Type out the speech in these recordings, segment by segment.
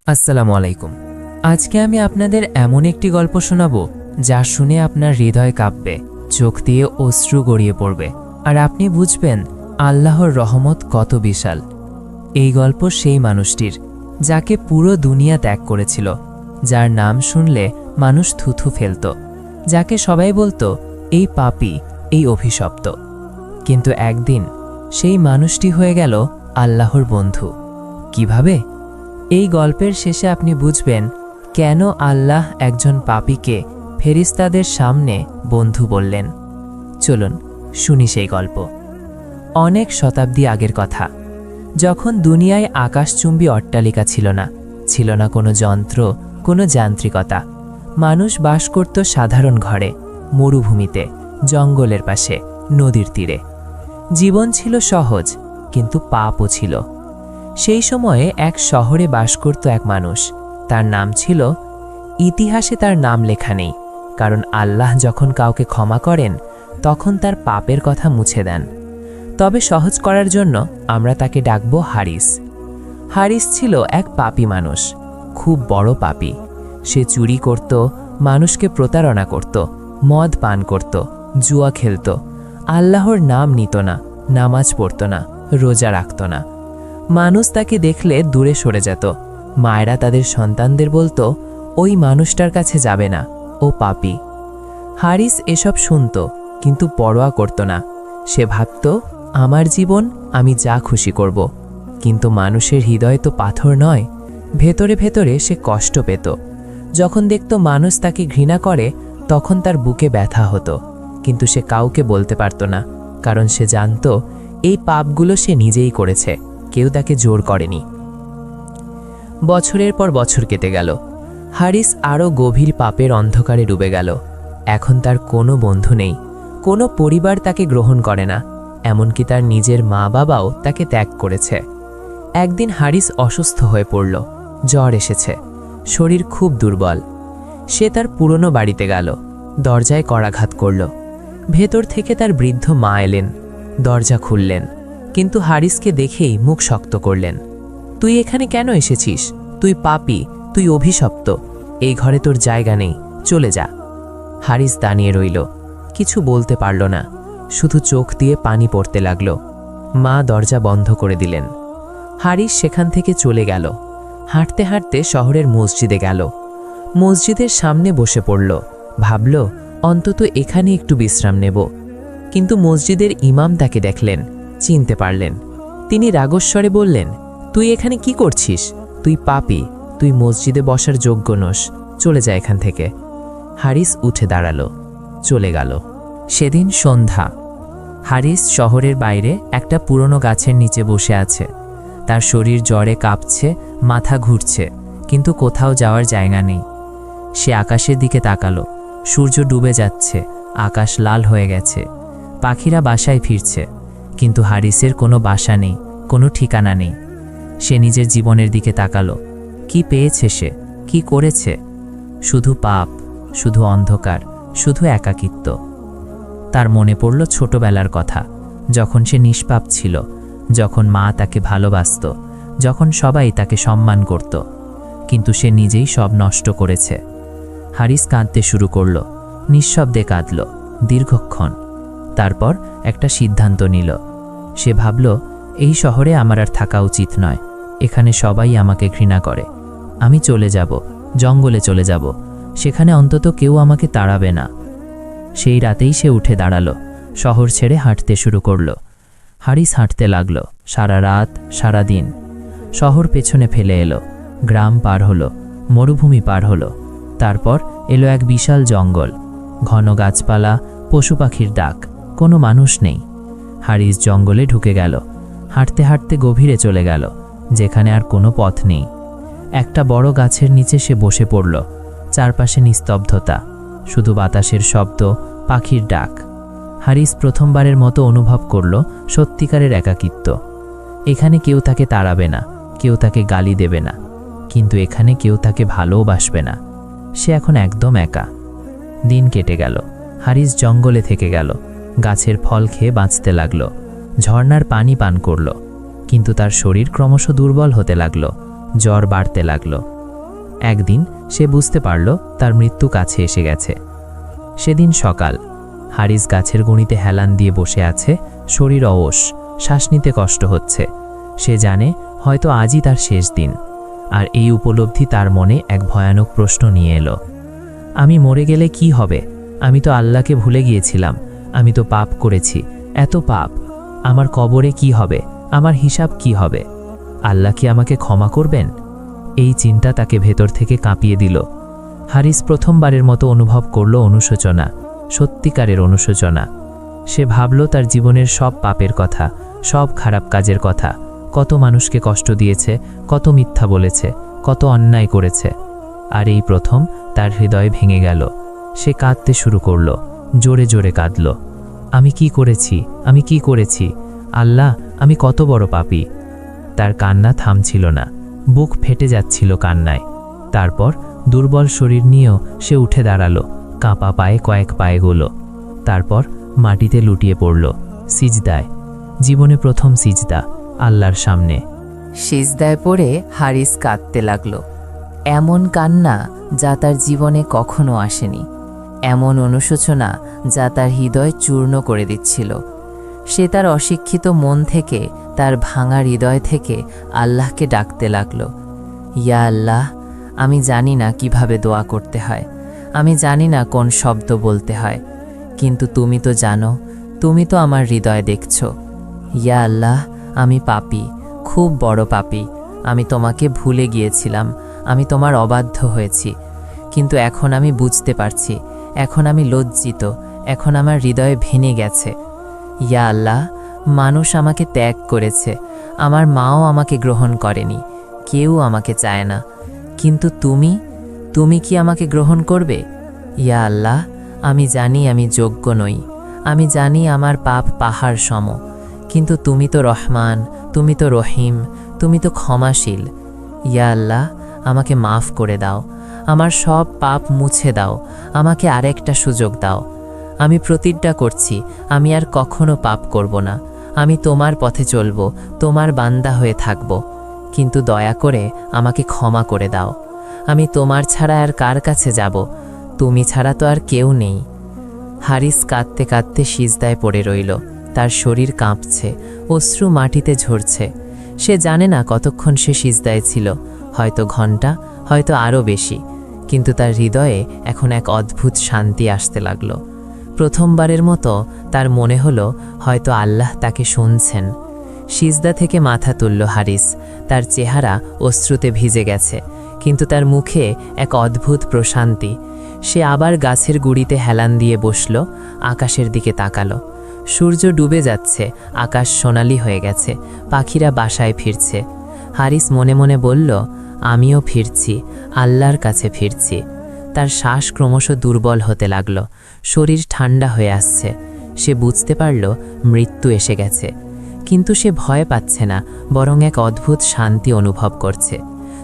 আসসালামু আলাইকুম। আজকে আমি আপনাদের এমন একটি গল্প শোনাবো যা শুনে আপনার হৃদয় কাঁপবে, চোখ দিয়ে অশ্রু গড়িয়ে পড়বে, আর আপনি বুঝবেন আল্লাহর রহমত কত বিশাল। এই গল্প সেই মানুষটির যাকে পুরো দুনিয়া ত্যাগ করেছিল, যার নাম শুনলে মানুষ থুথু ফেলত, যাকে সবাই বলতো এই পাপী, এই অভিশপ্ত। কিন্তু একদিন সেই মানুষটি হয়ে গেল আল্লাহর বন্ধু। কিভাবে? এই গল্পের শেষে আপনি বুঝবেন কেন আল্লাহ একজন পাপীকে ফেরেশতাদের সামনে বন্ধু বললেন। চলুন শুনি সেই গল্প। অনেক শতাব্দী আগের কথা, যখন দুনিয়ায় আকাশচুম্বী অট্টালিকা ছিল না কোনো যন্ত্র, কোনো যান্ত্রিকতা। মানুষ বাস করত সাধারণ ঘরে, মরুভূমিতে, জঙ্গলের পাশে, নদীর তীরে। জীবন ছিল সহজ, কিন্তু পাপও ছিল। সেই সময়ে এক শহরে বাস করত এক মানুষ। তার নাম ছিল, ইতিহাসে তার নাম লেখা নেই, কারণ আল্লাহ যখন কাউকে ক্ষমা করেন তখন তার পাপের কথা মুছে দেন। তবে সহজ করার জন্য আমরা তাকে ডাকব হারিস। হারিস ছিল এক পাপী মানুষ, খুব বড় পাপী। সে চুরি করত, মানুষকে প্রতারণা করত, মদ পান করত, জুয়া খেলত, আল্লাহর নাম নিত না, নামাজ পড়ত না, রোজা রাখত না। মানুষ তাকে দেখলে দূরে সরে যেত। মায়েরা তাদের সন্তানদের বলতো, ওই মানুষটার কাছে যাবে না, ও পাপী। হারিস এসব শুনত, কিন্তু পরোয়া করত না। সে ভাবত, আমার জীবন, আমি যা খুশি করব। কিন্তু মানুষের হৃদয় তো পাথর নয়। ভেতরে ভেতরে সে কষ্ট পেত। যখন দেখত মানুষ তাকে ঘৃণা করে, তখন তার বুকে ব্যথা হতো। কিন্তু সে কাউকে বলতে পারত না, কারণ সে জানত এই পাপগুলো সে নিজেই করেছে, কেউ তাকে জোর করেনি। বছরের পর বছর কেটে গেল। হারিস আরও গভীর পাপের অন্ধকারে ডুবে গেল। এখন তার কোনো বন্ধু নেই, কোনো পরিবার তাকে গ্রহণ করে না, এমনকি তার নিজের মা বাবাও তাকে ত্যাগ করেছে। একদিন হারিস অসুস্থ হয়ে পড়ল, জ্বর এসেছে, শরীর খুব দুর্বল। সে তার পুরনো বাড়িতে গেল, দরজায় করাঘাত করল। ভেতর থেকে তার বৃদ্ধ মা এলেন, দরজা খুললেন, কিন্তু হারিসকে দেখেই মুখ শক্ত করলেন। তুই এখানে কেন এসেছিস? তুই পাপী, তুই অভিশপ্ত, এই ঘরে তোর জায়গা নেই, চলে যা। হারিস দাঁড়িয়ে রইল, কিছু বলতে পারল না, শুধু চোখ দিয়ে পানি পড়তে লাগল। মা দরজা বন্ধ করে দিলেন। হারিস সেখান থেকে চলে গেল। হাঁটতে হাঁটতে শহরের মসজিদে গেল। মসজিদের সামনে বসে পড়ল, ভাবল অন্তত এখানে একটু বিশ্রাম নেব। কিন্তু মসজিদের ইমাম তাকে দেখলেন, চিনতে পারলেন। তিনি রাগস্বরে বললেন, তুই এখানে কি করছিস? তুই পাপী, তুই মসজিদে বসার যোগ্য নোস, চলে যা এখান থেকে। হারিস উঠে দাঁড়ালো, চলে গেল। সেদিন সন্ধ্যা। হারিস শহরের বাইরে একটা পুরনো গাছের নিচে বসে আছে। তার শরীর জ্বরে কাঁপছে, মাথা ঘুরছে, কিন্তু কোথাও যাওয়ার জায়গা নেই। সে আকাশের দিকে তাকালো। সূর্য ডুবে যাচ্ছে, আকাশ লাল হয়ে গেছে, পাখিরা বাসায় ফিরছে, কিন্তু হারিসের কোনো বাসা নেই, কোনো ঠিকানা নেই। সে নিজের জীবনের দিকে তাকালো। কি পেয়েছে সে? কি করেছে? শুধু পাপ, শুধু অন্ধকার, শুধু একাকিত্ব। তার মনে পড়ল ছোটবেলার কথা, যখন সে নিষ্পাপ ছিল, যখন মা তাকে ভালোবাসত, যখন সবাই তাকে সম্মান করত। কিন্তু সে নিজেই সব নষ্ট করেছে। হারিস কাঁদতে শুরু করল, নিঃশব্দে কাঁদল দীর্ঘক্ষণ। তারপর একটা সিদ্ধান্ত নিল। সে ভাবল, এই শহরে আমার আর থাকা উচিত নয়। এখানে সবাই আমাকে ঘৃণা করে। আমি চলে যাব, জঙ্গলে চলে যাব, সেখানে অন্তত কেউ আমাকে তাড়াবে না। সেই রাতেই সে উঠে দাঁড়ালো, শহর ছেড়ে হাঁটতে শুরু করল। হারিস হাঁটতে লাগলো, সারা রাত, সারা দিন। শহর পেছনে ফেলে এলো, গ্রাম পার হলো, মরুভূমি পার হলো। তারপর এলো এক বিশাল জঙ্গল, ঘন গাছপালা, পশু পাখির ডাক, কোনো মানুষ নেই। হারিস জঙ্গলে ঢুকে গেল। হাঁটতে হাঁটতে গভীরে চলে গেল, যেখানে আর কোনো পথ নেই। একটা বড় গাছের নিচে সে বসে পড়ল। চারপাশে নিস্তব্ধতা, শুধু বাতাসের শব্দ, পাখির ডাক। হারিস প্রথমবারের মতো অনুভব করল সত্যিকারের একাকিত্ব। এখানে কেউ তাকে তাড়াবে না, কেউ তাকে গালি দেবে না, কিন্তু এখানে কেউ তাকে ভালোবাসবে না। সে এখন একদম একা। দিন কেটে গেল। হারিস জঙ্গলে থেকে গেল, গাছের ফল খেয়ে বাঁচতে লাগল, ঝর্ণার পানি পান করল। কিন্তু তার শরীর ক্রমশ দুর্বল হতে লাগল, জ্বর বাড়তে লাগল। একদিন সে বুঝতে পারল তার মৃত্যু কাছে এসে গেছে। সেদিন সকাল, হারিস গাছের গুঁড়িতে হেলান দিয়ে বসে আছে, শরীর অবশ, শ্বাস নিতে কষ্ট হচ্ছে। সে জানে হয়তো আজই তার শেষ দিন। আর এই উপলব্ধি তার মনে এক ভয়ানক প্রশ্ন নিয়ে এলো। আমি মরে গেলে কি হবে? আমি তো আল্লাহকে ভুলে গিয়েছিলাম, আমি তো পাপ করেছি, এত পাপ। আমার কবরে কি হবে? আমার হিসাব কি হবে? আল্লাহ কি আমাকে ক্ষমা করবেন? এই চিন্তা তাকে ভেতর থেকে কাঁপিয়ে দিল। হারিস প্রথমবারের মতো অনুভব করল অনুশোচনা, সত্যিকারের অনুশোচনা। সে ভাবল তার জীবনের সব পাপের কথা, সব খারাপ কাজের কথা, কত মানুষকে কষ্ট দিয়েছে, কত মিথ্যা বলেছে, কত অন্যায় করেছে। আর এই প্রথম তার হৃদয় ভেঙে গেল। সে কাঁদতে শুরু করল, জোরে জোরে কাঁদল। আমি কি করেছি? আমি কি করেছি? আল্লাহ, আমি কত বড় পাপী। তার কান্না থামছিল না, বুক ফেটে যাচ্ছিল কান্নায়। তারপর দুর্বল শরীর নিয়েও সে উঠে দাঁড়ালো, কাঁপা পায়ে কয়েক পায়ে গেল। তারপর মাটিতে লুটিয়ে পড়ল, সিজদায়। জীবনে প্রথম সিজদা, আল্লাহর সামনে। সিজদায় পড়ে হারিস কাঁদতে লাগল। এমন কান্না যা তার জীবনে কখনো আসেনি, এমন অনুশোচনা যা তার হৃদয় চূর্ণ করে দিচ্ছিল। সে তার অশিক্ষিত মন থেকে, তার ভাঙা হৃদয় থেকে আল্লাহকে ডাকতে লাগল, ইয়া আল্লাহ, আমি জানি না কিভাবে দোয়া করতে হয়, আমি জানি না কোন শব্দ বলতে হয়, কিন্তু তুমি তো জানো, তুমি তো আমার হৃদয় দেখছো। ইয়া আল্লাহ, আমি পাপী, খুব বড় পাপী। আমি তোমাকে ভুলে গিয়েছিলাম, আমি তোমার অবাধ্য হয়েছি। কিন্তু এখন আমি বুঝতে পারছি, এখন আমি লজ্জিত, এখন আমার হৃদয় ভেঙে গেছে। ইয়া আল্লাহ, মানুষ আমাকে ত্যাগ করেছে, আমার মাও আমাকে গ্রহণ করেনি, কেউ আমাকে চায় না, কিন্তু তুমি কি আমাকে গ্রহণ করবে? ইয়া আল্লাহ, আমি জানি আমি যোগ্য নই, আমি জানি আমার পাপ পাহাড় সম, কিন্তু তুমি তো রহমান, তুমি তো রহিম, তুমি তো ক্ষমাশীল। ইয়া আল্লাহ, আমাকে মাফ করে দাও, আমার সব পাপ মুছে দাও, আমাকে আরেকটা সুযোগ দাও। আমি প্রতিজ্ঞা করছি, আমি আর কখনো পাপ করব না, আমি তোমার পথে চলব, তোমার বান্দা হয়ে থাকব, কিন্তু দয়া করে আমাকে ক্ষমা করে দাও। আমি তোমার ছাড়া আর কার কাছে যাব? তুমি ছাড়া তো আর কেউ নেই। হারিস কাঁদতে কাঁদতে সিজদায় পড়ে রইল, তার শরীর কাঁপছে, অশ্রু মাটিতে ঝরছে। সে জানে না কতক্ষণ সে সিজদায় ছিল, হয়তো ঘন্টা, হয়তো আরও বেশি, কিন্তু তার হৃদয়ে এখন এক অদ্ভুত শান্তি আসতে লাগল। প্রথমবারের মতো তার মনে হলো হয়তো আল্লাহ তাকে শুনছেন। সিজদা থেকে মাথা তুলল হারিস, তার চেহারা অশ্রুতে ভিজে গেছে, কিন্তু তার মুখে এক অদ্ভুত প্রশান্তি। সে আবার গাছের গুঁড়িতে হেলান দিয়ে বসল, আকাশের দিকে তাকালো। সূর্য ডুবে যাচ্ছে, আকাশ সোনালি হয়ে গেছে, পাখিরা বাসায় ফিরছে। হারিস মনে মনে বলল, আমিও ফিরছি, আল্লাহর কাছে ফিরছি। তার শ্বাস ক্রমশ দুর্বল হতে লাগল, শরীর ঠান্ডা হয়ে আসছে। সে বুঝতে পারল মৃত্যু এসে গেছে, কিন্তু সে ভয় পাচ্ছে না, বরং এক অদ্ভুত শান্তি অনুভব করছে।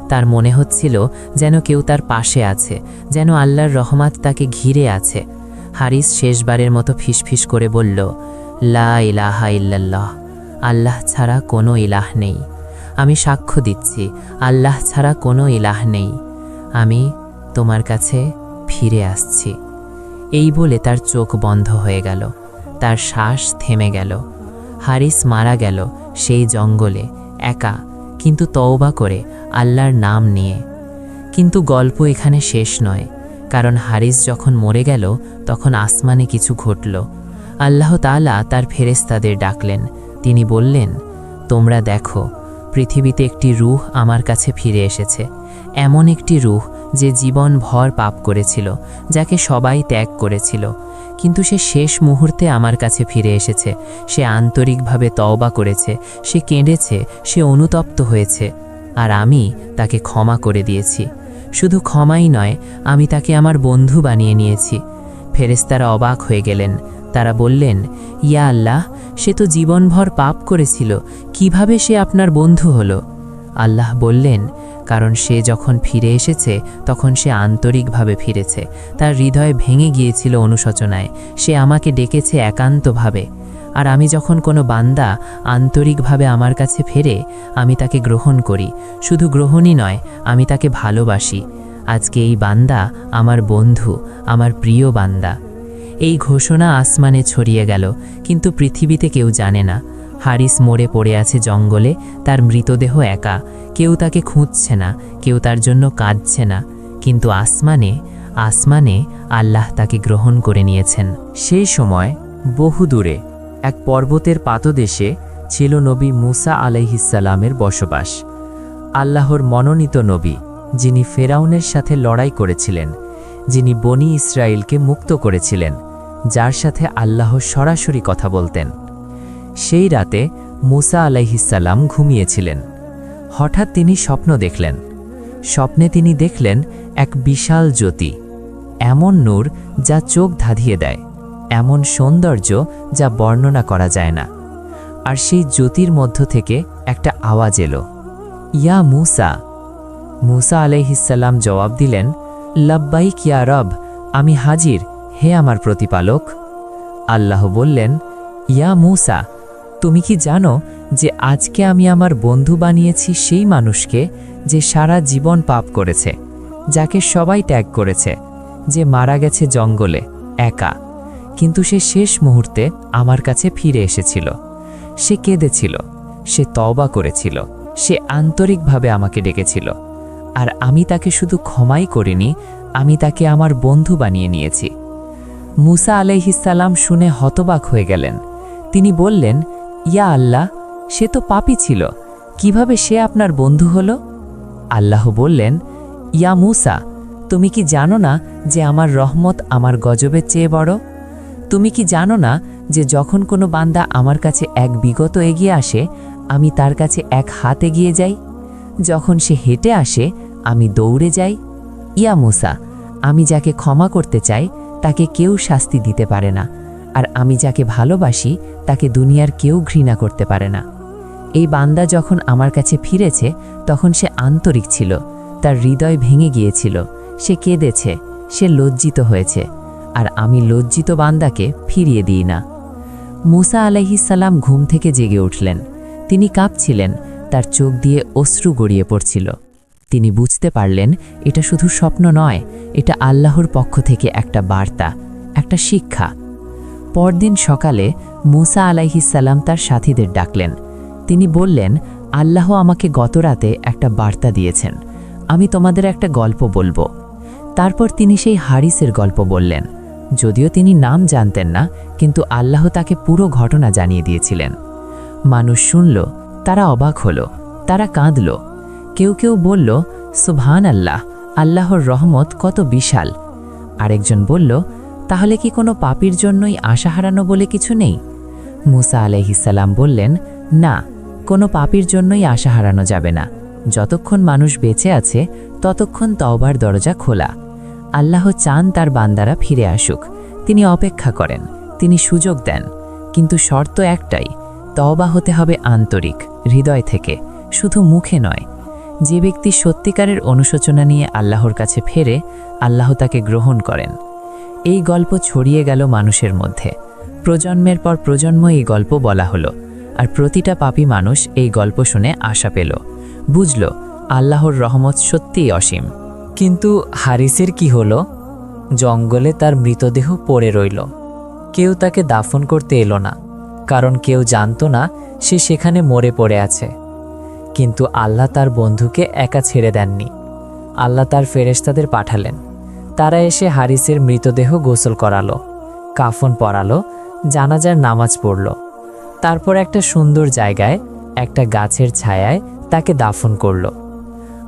তার মনে হচ্ছিল যেন কেউ তার পাশে আছে, যেন আল্লাহর রহমত তাকে ঘিরে আছে। হারিস শেষবারের মতো ফিসফিস করে বলল, লা ইলাহা ইল্লাল্লাহ, আল্লাহ ছাড়া কোনো ইলাহ নেই। আমি সাক্ষ্য দিচ্ছি, আল্লাহ ছাড়া কোনো ইলাহ নেই। আমি তোমার কাছে ফিরে আসছি। এই বলে তার চোখ বন্ধ হয়ে গেল, তার শ্বাস থেমে গেল। হারিস মারা গেল সেই জঙ্গলে, একা, কিন্তু তওবা করে, আল্লাহর নাম নিয়ে। কিন্তু গল্প এখানে শেষ নয়, কারণ হারিস যখন মরে গেল তখন আসমানে কিছু ঘটল। আল্লাহ তাআলা তার ফেরেশতাদের ডাকলেন। তিনি বললেন, তোমরা দেখো, পৃথিবীতে একটি রূহ আমার কাছে ফিরে এসেছে, এমন একটি রূহ যে জীবন ভর পাপ করেছিল, যাকে সবাই ত্যাগ করেছিল, কিন্তু সে শেষ মুহূর্তে আমার কাছে ফিরে এসেছে। সে আন্তরিকভাবে তওবা করেছে, সে কেঁদেছে, সে অনুতপ্ত হয়েছে, আর আমি তাকে ক্ষমা করে দিয়েছি। শুধু ক্ষমাই নয়, আমি তাকে আমার বন্ধু বানিয়ে নিয়েছি। ফেরেশতারা অবাক হয়ে গেলেন। তারা বললেন, ইয়া আল্লাহ, সে তো জীবনভর পাপ করেছিল, কিভাবে সে আপনার বন্ধু হলো? আল্লাহ বললেন, কারণ সে যখন ফিরে এসেছে তখন সে আন্তরিকভাবে ফিরেছে, তার হৃদয় ভেঙে গিয়েছিল অনুশোচনায়। সে আমাকে ডেকেছে একান্তভাবে, আর আমি যখন কোনো বান্দা আন্তরিকভাবে আমার কাছে ফেরে, আমি তাকে গ্রহণ করি। শুধু গ্রহণই নয়, আমি তাকে ভালোবাসি। আজকে এই বান্দা আমার বন্ধু, আমার প্রিয় বান্দা। এই ঘোষণা আসমানে ছড়িয়ে গেল, কিন্তু পৃথিবীতে কেউ জানে না হারিস মরে পড়ে আছে জঙ্গলে, তার মৃতদেহ একা। কেউ তাকে খুঁজছে না, কেউ তার জন্য কাঁদছে না, কিন্তু আসমানে আল্লাহ তাকে গ্রহণ করে নিয়েছেন। সেই সময় বহু দূরে এক পর্বতের পাদদেশে ছিল নবী মুসা আলাইহিসসালামের বসবাস। আল্লাহর মনোনীত নবী, যিনি ফেরাউনের সাথে লড়াই করেছিলেন, যিনি বনি ইসরায়েলকে মুক্ত করেছিলেন, যার সাথে আল্লাহ সরাসরি কথা বলতেন। সেই রাতে মুসা আলাইহিসসালাম ঘুমিয়েছিলেন। হঠাৎ তিনি স্বপ্ন দেখলেন। স্বপ্নে তিনি দেখলেন এক বিশাল জ্যোতি, এমন নূর যা চোখ ধাঁধিয়ে দেয়, এমন সৌন্দর্য যা বর্ণনা করা যায় না। আর সেই জ্যোতির মধ্য থেকে একটা আওয়াজ এলো, ইয়া মুসা। মুসা আলাইহিসসালাম জবাব দিলেন, লাব্বাইক ইয়া রব, আমি হাজির, হে আমার প্রতিপালক। আল্লাহ বললেন, ইয়া মুসা, তুমি কি জানো যে আজকে আমি আমার বন্ধু বানিয়েছি সেই মানুষকে যে সারা জীবন পাপ করেছে, যাকে সবাই ত্যাগ করেছে, যে মারা গেছে জঙ্গলে একা, কিন্তু সে শেষ মুহূর্তে আমার কাছে ফিরে এসেছিল। সে কেঁদেছিল, সে তওবা করেছিল, সে আন্তরিকভাবে আমাকে ডেকেছিল। আর আমি তাকে শুধু ক্ষমাই করিনি, আমি তাকে আমার বন্ধু বানিয়ে নিয়েছি। মুসা আলাইহিসসালাম শুনে হতবাক হয়ে গেলেন। তিনি বললেন, ইয়া আল্লাহ, সে তো পাপী ছিল, কিভাবে সে আপনার বন্ধু হলো? আল্লাহ বললেন, ইয়া মুসা, তুমি কি জানো না যে আমার রহমত আমার গজবের চেয়ে বড়? তুমি কি জানো না যে যখন কোনো বান্দা আমার কাছে এক বিগত এগিয়ে আসে, আমি তার কাছে এক হাত এগিয়ে যাই? যখন সে হেঁটে আসে, আমি দৌড়ে যাই। ইয়া মুসা, আমি যাকে ক্ষমা করতে চাই তাকে কেউ শাস্তি দিতে পারে না, আর আমি যাকে ভালোবাসি তাকে দুনিয়ার কেউ ঘৃণা করতে পারে না। এই বান্দা যখন আমার কাছে ফিরেছে, তখন সে আন্তরিক ছিল, তার হৃদয় ভেঙে গিয়েছিল, সে কেঁদেছে, সে লজ্জিত হয়েছে, আর আমি লজ্জিত বান্দাকে ফিরিয়ে দিই না। মুসা আলাইহিসসালাম ঘুম থেকে জেগে উঠলেন। তিনি কাঁপছিলেন, তার চোখ দিয়ে অশ্রু গড়িয়ে পড়ছিল। তিনি বুঝতে পারলেন এটা শুধু স্বপ্ন নয়, এটা আল্লাহর পক্ষ থেকে একটা বার্তা, একটা শিক্ষা। পরদিন সকালে মুসা আলাইহিসসালাম তার সাথীদের ডাকলেন। তিনি বললেন, আল্লাহ আমাকে গতরাতে একটা বার্তা দিয়েছেন, আমি তোমাদের একটা গল্প বলবো। তারপর তিনি সেই হারিসের গল্প বললেন। যদিও তিনি নাম জানতেন না, কিন্তু আল্লাহ তাকে পুরো ঘটনা জানিয়ে দিয়েছিলেন। মানুষ শুনল, তারা অবাক হলো, তারা কাঁদল। কেউ কেউ বলল, সুবহান আল্লাহ, আল্লাহর রহমত কত বিশাল। আরেকজন বলল, তাহলে কি কোনো পাপীর জন্যই আশা হারানো বলে কিছু নেই? মুসা আলাইহিসসালাম বললেন, না, কোনো পাপীর জন্যই আশা হারানো যাবে না। যতক্ষণ মানুষ বেঁচে আছে ততক্ষণ তওবার দরজা খোলা। আল্লাহ চান তার বান্দারা ফিরে আসুক, তিনি অপেক্ষা করেন, তিনি সুযোগ দেন, কিন্তু শর্ত একটাই, তওবা হতে হবে আন্তরিক, হৃদয় থেকে, শুধু মুখে নয়। যে ব্যক্তি সত্যিকারের অনুশোচনা নিয়ে আল্লাহর কাছে ফেরে, আল্লাহ তাকে গ্রহণ করেন। এই গল্প ছড়িয়ে গেল মানুষের মধ্যে। প্রজন্মের পর প্রজন্ম এই গল্প বলা হলো, আর প্রতিটা পাপী মানুষ এই গল্প শুনে আশা পেল, বুঝল আল্লাহর রহমত সত্যিই অসীম। কিন্তু হারিসের কি হলো? জঙ্গলে তার মৃতদেহ পড়ে রইল। কেউ তাকে দাফন করতে এলো না, কারণ কেউ জানত না সে সেখানে মরে পড়ে আছে। কিন্তু আল্লাহ তার বন্ধুকে একা ছেড়ে দেননি। আল্লাহ তার ফেরেশতাদের পাঠালেন। তারা এসে হারিসের মৃতদেহ গোসল করালো, কাফন পরালো, জানাজার নামাজ পড়ল। তারপর একটা সুন্দর জায়গায়, একটা গাছের ছায়ায় তাকে দাফন করল।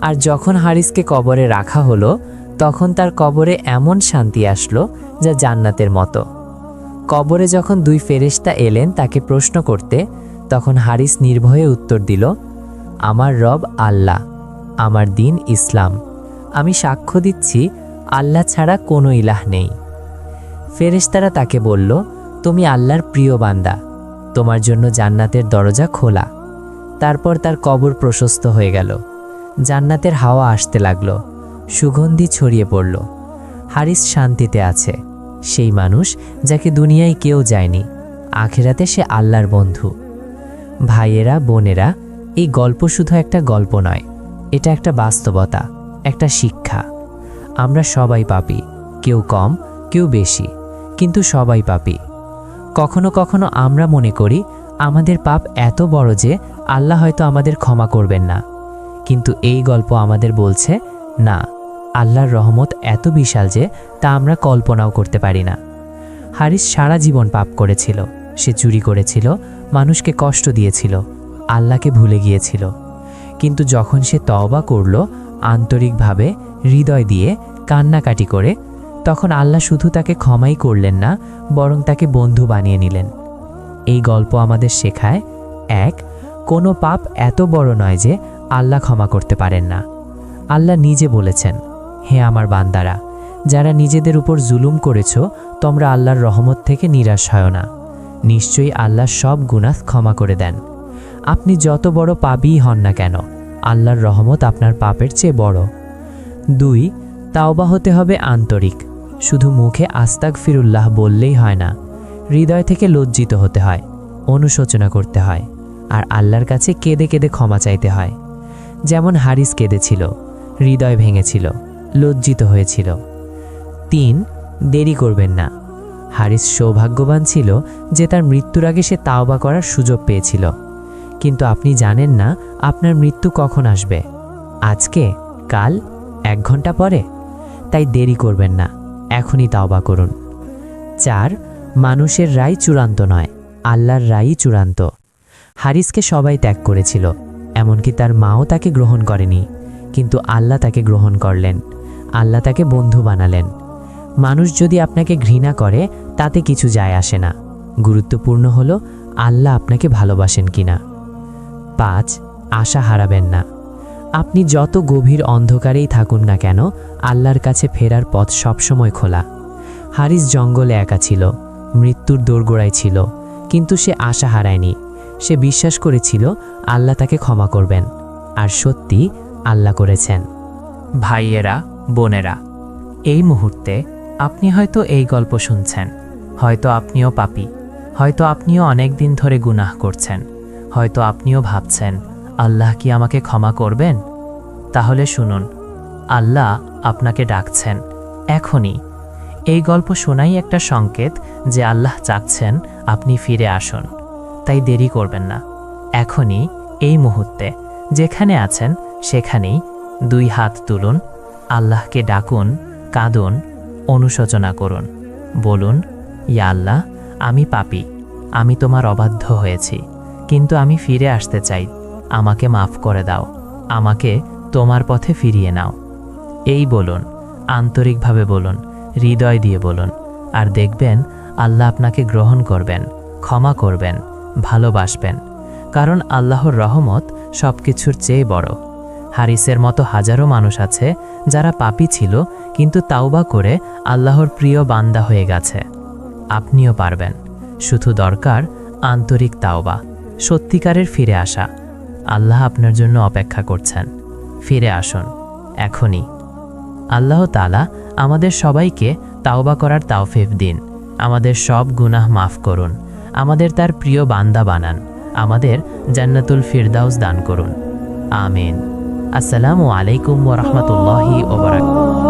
আর যখন হারিসকে কবরে রাখা হলো, তখন তার কবরে এমন শান্তি আসলো যা জান্নাতের মতো। কবরে যখন দুই ফেরেশতা এলেন তাকে প্রশ্ন করতে, তখন হারিস নির্ভয়ে উত্তর দিল, আমার রব আল্লাহ, আমার দিন ইসলাম, আমি সাক্ষ্য দিচ্ছি আল্লাহ ছাড়া কোনো ইলাহ নেই। ফেরেশতারা তাকে বলল, তুমি আল্লাহর প্রিয় বান্দা, তোমার জন্য জান্নাতের দরজা খোলা। তারপর তার কবর প্রশস্ত হয়ে গেল, জান্নাতের হাওয়া আসতে লাগল, সুগন্ধি ছড়িয়ে পড়ল। হারিস শান্তিতে আছে, সেই মানুষ যাকে দুনিয়ায় কেউ যায়নি, আখিরাতে সে আল্লাহর বন্ধু। ভাইয়েরা, বোনেরা, এই গল্প শুধু একটা গল্প নয়, এটা একটা বাস্তবতা, একটা শিক্ষা। আমরা সবাই পাপী, কেউ কম কেউ বেশি, কিন্তু সবাই পাপী। কখনো কখনো আমরা মনে করি আমাদের পাপ এত বড় যে আল্লাহ হয়তো আমাদের ক্ষমা করবেন না, কিন্তু এই গল্প আমাদের বলছে না, আল্লাহর রহমত এত বিশাল যে তা আমরা কল্পনাও করতে পারি না। হারিস সারা জীবন পাপ করেছিল, সে চুরি করেছিল, মানুষকে কষ্ট দিয়েছিল, আল্লাহকে ভুলে গিয়েছিল। কিন্তু যখন সে তওবা করল, আন্তরিকভাবে হৃদয় দিয়ে কান্নাকাটি করে, তখন আল্লাহ শুধু তাকে ক্ষমাই করলেন না, বরং তাকে বন্ধু বানিয়ে নিলেন। এই গল্প আমাদের শেখায়, 1, কোনো পাপ এত বড় নয় যে আল্লাহ ক্ষমা করতে পারেন না। আল্লাহ নিজে বলেছেন, হে আমার বান্দারা, যারা নিজেদের উপর জুলুম করেছ, তোমরা আল্লাহর রহমত থেকে নিরাশ হয় না। নিশ্চয়ই আল্লাহ সব গুনাহ ক্ষমা করে দেন। আপনি যত বড় পাপীই হন না কেন, আল্লাহর রহমত আপনার পাপের চেয়ে বড়। 2, তাওবা হতে হবে আন্তরিক। শুধু মুখে আস্তাগফিরুল্লাহ বললেই হয় না, হৃদয় থেকে লজ্জিত হতে হয়, অনুশোচনা করতে হয়, আর আল্লাহর কাছে কেঁদে কেঁদে ক্ষমা চাইতে হয়। যেমন হারিস কেঁদেছিল, হৃদয় ভেঙেছিল, লজ্জিত হয়েছিল। 3, দেরি করবেন না। হারিস সৌভাগ্যবান ছিল যে তার মৃত্যুর আগে সে তাওবা করার সুযোগ পেয়েছিল, কিন্তু আপনি জানেন না আপনার মৃত্যু কখন আসবে, আজকে, কাল, 1 ঘন্টা পরে। তাই দেরি করবেন না, এখনই তাওবা করুন। 4, মানুষের রায় চূড়ান্ত নয়, আল্লাহর রায়ই চূড়ান্ত। হারিসকে সবাই ত্যাগ করেছিল, এমনকি তার মাও তাকে গ্রহণ করেনি, কিন্তু আল্লাহ তাকে গ্রহণ করলেন, আল্লাহ তাকে বন্ধু বানালেন। মানুষ যদি আপনাকে ঘৃণা করে তাতে কিছু যায় আসে না, গুরুত্বপূর্ণ হলো আল্লাহ আপনাকে ভালোবাসেন কিনা। 5, আশা হারাবেন না। আপনি যত গভীর অন্ধকারেই থাকুন না কেন, আল্লাহর কাছে ফেরার পথ সবসময় খোলা। হারিস জঙ্গলে একা ছিল, মৃত্যুর দোরগোড়ায় ছিল, কিন্তু সে আশা হারায়নি। সে বিশ্বাস করেছিল আল্লাহ তাকে ক্ষমা করবেন, আর সত্যি আল্লাহ করেছেন। ভাইয়েরা, বোনেরা, এই মুহূর্তে আপনি হয়তো এই গল্প শুনছেন, হয়তো আপনিও পাপী, হয়তো আপনিও অনেক দিন ধরে গুনাহ করছেন, হয়তো আপনিও ভাবছেন আল্লাহ কি আমাকে ক্ষমা করবেন। তাহলে শুনুন, আল্লাহ আপনাকে ডাকছেন এখনই। এই গল্প শোনাই একটা সংকেত যে আল্লাহ চাচ্ছেন আপনি ফিরে আসুন। তাই দেরি করবেন না, এখনই, এই মুহূর্তে যেখানে আছেন সেখানেই 2 হাত তুলুন, আল্লাহকে ডাকুন, কাঁদুন, অনুশোচনা করুন, বলুন, ইয়া আল্লাহ, আমি পাপী, আমি তোমার অবাধ্য হয়েছি, কিন্তু আমি ফিরে আসতে চাই, আমাকে মাফ করে দাও, আমাকে তোমার পথে ফিরিয়ে নাও। এই বলুন, আন্তরিকভাবে বলুন, হৃদয় দিয়ে বলুন, আর দেখবেন আল্লাহ আপনাকে গ্রহণ করবেন, ক্ষমা করবেন, ভালোবাসবেন, কারণ আল্লাহর রহমত সব কিছুর চেয়ে বড়। হারিসের মতো হাজারো মানুষ আছে যারা পাপী ছিল, কিন্তু তাওবা করে আল্লাহর প্রিয় বান্দা হয়ে গেছে। আপনিও পারবেন, শুধু দরকার আন্তরিক তাওবা, সত্যিকারের ফিরে আসা। আল্লাহ আপনার জন্য অপেক্ষা করছেন, ফিরে আসুন এখনই। আল্লাহ তাআলা আমাদের সবাইকে তাওবা করার তাওফিক দিন, আমাদের সব গুনাহ মাফ করুন, আমাদের তার প্রিয় বান্দা বানান, আমাদের জান্নাতুল ফিরদাউস দান করুন। আমিন। আসসালামু আলাইকুম ওয়া রাহমাতুল্লাহি ওয়া বারাকাতুহু।